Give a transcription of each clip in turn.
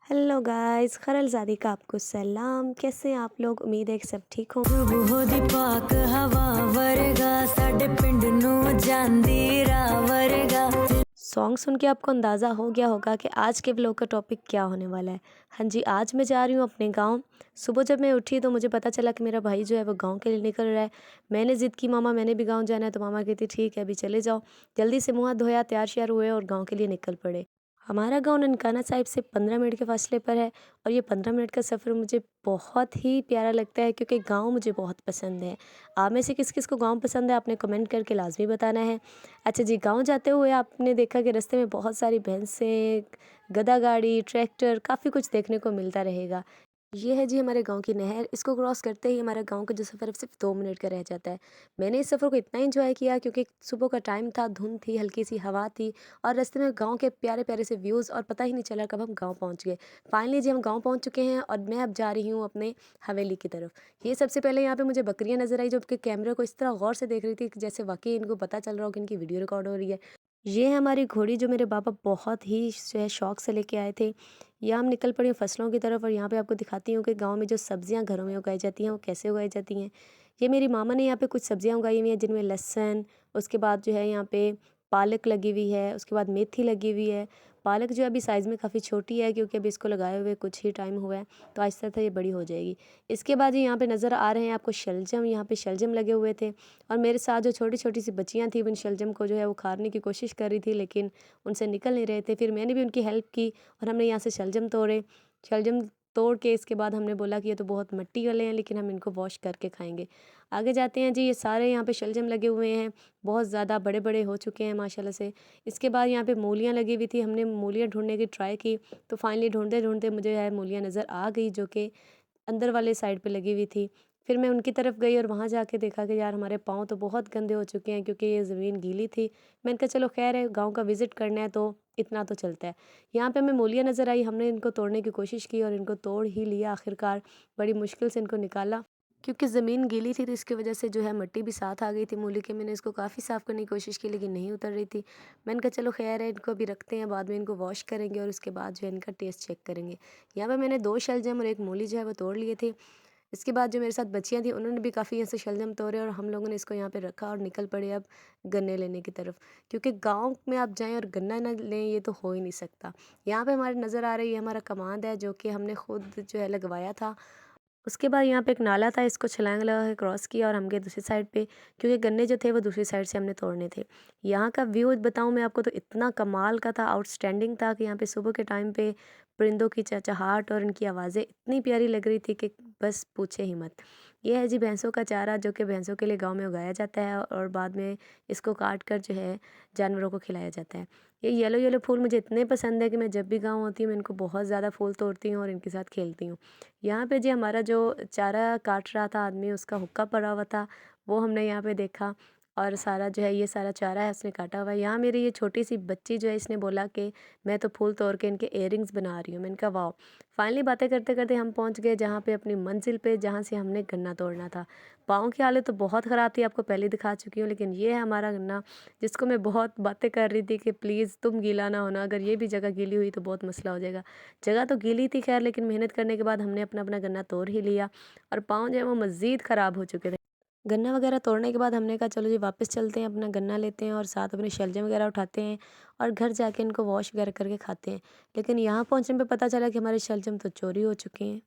Hello guys, खरलज़ादी का आपको सलाम। कैसे हैं आप लोग? उम्मीद है कि सब ठीक हों। सुबह दी पाक हवा वर्गा साडे पिंड नूं जांदी राह वर्गा। सॉन्ग सुन के आपको अंदाज़ा हो गया होगा कि आज के व्लॉग का टॉपिक क्या होने वाला है। हाँ जी, आज मैं जा रही हूँ अपने गांव। सुबह जब मैं उठी तो मुझे पता चला कि मेरा भाई जो है वो गांव के लिए निकल रहा है। मैंने ज़िद की, मामा मैंने भी गांव जाना है, तो मामा कहती ठीक है अभी चले जाओ। जल्दी से मुँह हाथ धोया, तैयार श्यार हुए और गाँव के लिए निकल पड़े। हमारा गाँव ननकाना साहिब से 15 मिनट के फासले पर है और ये 15 मिनट का सफ़र मुझे बहुत ही प्यारा लगता है क्योंकि गाँव मुझे बहुत पसंद है। आप में से किस किस को गाँव पसंद है, आपने कमेंट करके लाजमी बताना है। अच्छा जी, गाँव जाते हुए आपने देखा कि रास्ते में बहुत सारी भैंसें, गधा गाड़ी, ट्रैक्टर, काफ़ी कुछ देखने को मिलता रहेगा। ये है जी हमारे गांव की नहर। इसको क्रॉस करते ही हमारा गांव का जो सफ़र है सिर्फ 2 मिनट का रह जाता है। मैंने इस सफ़र को इतना एंजॉय किया क्योंकि सुबह का टाइम था, धुंध थी, हल्की सी हवा थी और रास्ते में गांव के प्यारे प्यारे से व्यूज़ और पता ही नहीं चला कब हम गांव पहुंच गए। फाइनली जी हम गांव पहुंच चुके हैं और मैं अब जा रही हूँ अपने हवेली की तरफ। ये सबसे पहले यहाँ पे मुझे बकरियाँ नज़र आई जो कि कैमरे को इस तरह गौर से देख रही थी कि जैसे वाकई इनको पता चल रहा हो कि इनकी वीडियो रिकॉर्ड हो रही है। ये है हमारी घोड़ी जो मेरे पापा बहुत ही जो है शौक़ से लेके आए थे। यहाँ हम निकल पड़े फसलों की तरफ और यहाँ पे आपको दिखाती हूँ कि गांव में जो सब्जियाँ घरों में उगाई जाती हैं वो कैसे उगाई जाती हैं। ये मेरी मामा ने यहाँ पे कुछ सब्जियाँ उगाई हुई हैं जिनमें लहसुन, उसके बाद जो है यहाँ पे पालक लगी हुई है, उसके बाद मेथी लगी हुई है। पालक जो अभी साइज़ में काफ़ी छोटी है क्योंकि अभी इसको लगाए हुए कुछ ही टाइम हुआ है, तो आहिस्ता आहिस्ता ये बड़ी हो जाएगी। इसके बाद ये यहाँ पे नज़र आ रहे हैं आपको शलजम। यहाँ पे शलजम लगे हुए थे और मेरे साथ जो छोटी छोटी सी बच्चियाँ थी उन शलजम को जो है वो खाने की कोशिश कर रही थी, लेकिन उनसे निकल नहीं रहे थे। फिर मैंने भी उनकी हेल्प की और हमने यहाँ से शलजम तोड़े। शलजम तोड़ के इसके बाद हमने बोला कि ये तो बहुत मिट्टी वाले हैं, लेकिन हम इनको वॉश करके खाएंगे। आगे जाते हैं जी, ये सारे यहाँ पे शलजम लगे हुए हैं, बहुत ज़्यादा बड़े बड़े हो चुके हैं माशाल्लाह से। इसके बाद यहाँ पे मूलियाँ लगी हुई थी, हमने मूलियाँ ढूंढने की ट्राई की, तो फाइनली ढूंढते ढूंढते मुझे है मूलियाँ नज़र आ गई जो कि अंदर वाले साइड पे लगी हुई थी। फिर मैं उनकी तरफ गई और वहाँ जाके देखा कि यार हमारे पाँव तो बहुत गंदे हो चुके हैं क्योंकि ये ज़मीन गीली थी। मैंने कहा चलो खैर है, गाँव का विज़िट करना है तो इतना तो चलता है। यहाँ पे हमें मूलियाँ नज़र आई, हमने इनको तोड़ने की कोशिश की और इनको तोड़ ही लिया आखिरकार। बड़ी मुश्किल से इनको निकाला क्योंकि ज़मीन गीली थी तो इसकी वजह से जो है मिट्टी भी साथ आ गई थी मूली के। मैंने इसको काफ़ी साफ़ करने की कोशिश की लेकिन नहीं उतर रही थी। मैंने कहा चलो खैर है, इनको अभी रखते हैं, बाद में इनको वॉश करेंगे और उसके बाद जो है इनका टेस्ट चेक करेंगे। यहाँ पे मैंने 2 शलजम और 1 मूली जो है वो तोड़ लिए थे। इसके बाद जो मेरे साथ बच्चियाँ थी उन्होंने भी काफ़ी ऐसे शलजम तोड़े और हम लोगों ने इसको यहाँ पे रखा और निकल पड़े अब गन्ने लेने की तरफ, क्योंकि गांव में आप जाएं और गन्ना ना लें ये तो हो ही नहीं सकता। यहाँ पे हमारे नज़र आ रही है हमारा कमाद है जो कि हमने खुद जो है लगवाया था। उसके बाद यहाँ पे एक नाला था, इसको छलांग लगा के क्रॉस किया और हम गए दूसरी साइड पे क्योंकि गन्ने जो थे वो दूसरी साइड से हमने तोड़ने थे। यहाँ का व्यू बताऊँ मैं आपको तो इतना कमाल का था, आउटस्टैंडिंग था कि यहाँ पे सुबह के टाइम पे परिंदों की चहचहाहट और इनकी आवाज़ें इतनी प्यारी लग रही थी कि बस पूछे ही मत। ये है जी भैंसों का चारा जो कि भैंसों के लिए गाँव में उगाया जाता है और बाद में इसको काट कर जो है जानवरों को खिलाया जाता है। ये येलो येलो फूल मुझे इतने पसंद है कि मैं जब भी गाँव होती हूँ मैं इनको बहुत ज़्यादा फूल तोड़ती हूँ और इनके साथ खेलती हूँ। यहाँ पे जी हमारा जो चारा काट रहा था आदमी, उसका हुक्का पड़ा हुआ था, वो हमने यहाँ पे देखा और सारा जो है ये सारा चारा है उसने काटा हुआ है। यहाँ मेरी ये छोटी सी बच्ची जो है इसने बोला कि मैं तो फूल तोड़ के इनके इयररिंग्स बना रही हूँ। मैंने कहा वाह। फाइनली बातें करते करते हम पहुँच गए जहाँ पे अपनी मंजिल पे, जहाँ से हमने गन्ना तोड़ना था। पाँव की हालत तो बहुत ख़राब थी, आपको पहले दिखा चुकी हूँ, लेकिन ये है हमारा गन्ना जिसको मैं बहुत बातें कर रही थी कि प्लीज़ तुम गीला ना होना, अगर ये भी जगह गीली हुई तो बहुत मसला हो जाएगा। जगह तो गीली थी खैर, लेकिन मेहनत करने के बाद हमने अपना अपना गन्ना तोड़ ही लिया और पाँव जो है वो मज़ीद ख़राब हो चुके थे। गन्ना वगैरह तोड़ने के बाद हमने कहा चलो जी वापस चलते हैं, अपना गन्ना लेते हैं और साथ अपने शलजम वगैरह उठाते हैं और घर जाके इनको वॉश वगैरह करके खाते हैं। लेकिन यहाँ पहुँचने पे पता चला कि हमारे शलजम तो चोरी हो चुके हैं।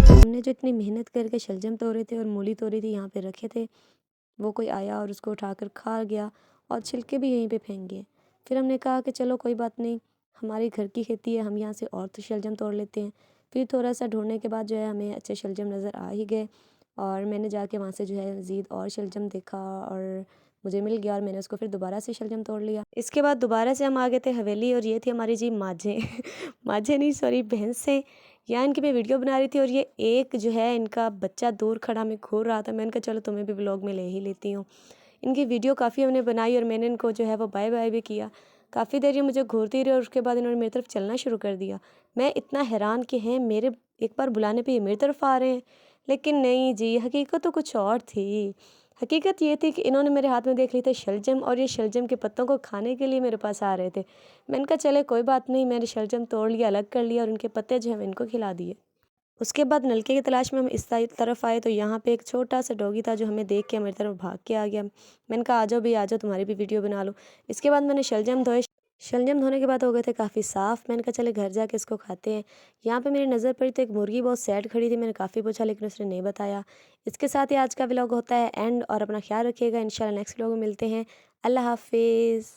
हमने जो इतनी मेहनत करके शलजम तोड़े थे और मूली तोड़ी थी यहाँ पे रखे थे, वो कोई आया और उसको उठाकर खा गया और छिलके भी यहीं पे फेंक गए। फिर हमने कहा कि चलो कोई बात नहीं, हमारी घर की खेती है, हम यहाँ से और तो शलजम तोड़ लेते हैं। फिर थोड़ा सा ढूंढने के बाद जो है हमें अच्छे शलजम नज़र आ ही गए और मैंने जाके वहाँ से जो है मज़ीद और शलजम देखा और मुझे मिल गया और मैंने उसको फिर दोबारा से शलजम तोड़ लिया। इसके बाद दोबारा से हम आ गए थे हवेली और ये थी हमारी जी माझे माझे नहीं सॉरी भैंसें। यहाँ इनकी मैं वीडियो बना रही थी और ये एक जो है इनका बच्चा दूर खड़ा मैं घूर रहा था। मैंने कहा चलो तुम्हें भी व्लॉग में ले ही लेती हूँ। इनकी वीडियो काफ़ी हमने बनाई और मैंने इनको जो है वो बाय बाय भी किया। काफ़ी देर ये मुझे घूरती रही और उसके बाद इन्होंने मेरी तरफ चलना शुरू कर दिया। मैं इतना हैरान कि हैं मेरे एक बार बुलाने पे ये मेरी तरफ आ रहे हैं, लेकिन नहीं जी, हकीकत तो कुछ और थी। हकीकत ये थी कि इन्होंने मेरे हाथ में देख ली थी शलजम, और ये शलजम के पत्तों को खाने के लिए मेरे पास आ रहे थे। मैंने कहा चले कोई बात नहीं, मैंने शलजम तोड़ लिया, अलग कर लिया और उनके पत्ते जो हैं मैं इनको खिला दिए। उसके बाद नलके की तलाश में हम इस तरफ आए तो यहाँ पे एक छोटा सा डॉगी था जो हमें देख के हमारी तरफ भाग के आ गया। मैंने कहा आ जाओ भी आ जाओ, तुम्हारी भी वीडियो बना लो। इसके बाद मैंने शलजम धोए। शलजम धोने के बाद हो गए थे काफ़ी साफ़। मैंने कहा चले घर जाके इसको खाते हैं। यहाँ पे मेरी नज़र पड़ी तो एक मुर्गी बहुत सैड खड़ी थी। मैंने काफ़ी पूछा लेकिन उसने नहीं बताया। इसके साथ ही आज का व्लॉग होता है एंड, और अपना ख्याल रखिएगा। इंशाल्लाह नेक्स्ट व्लॉग में मिलते हैं। अल्लाह हाफिज़।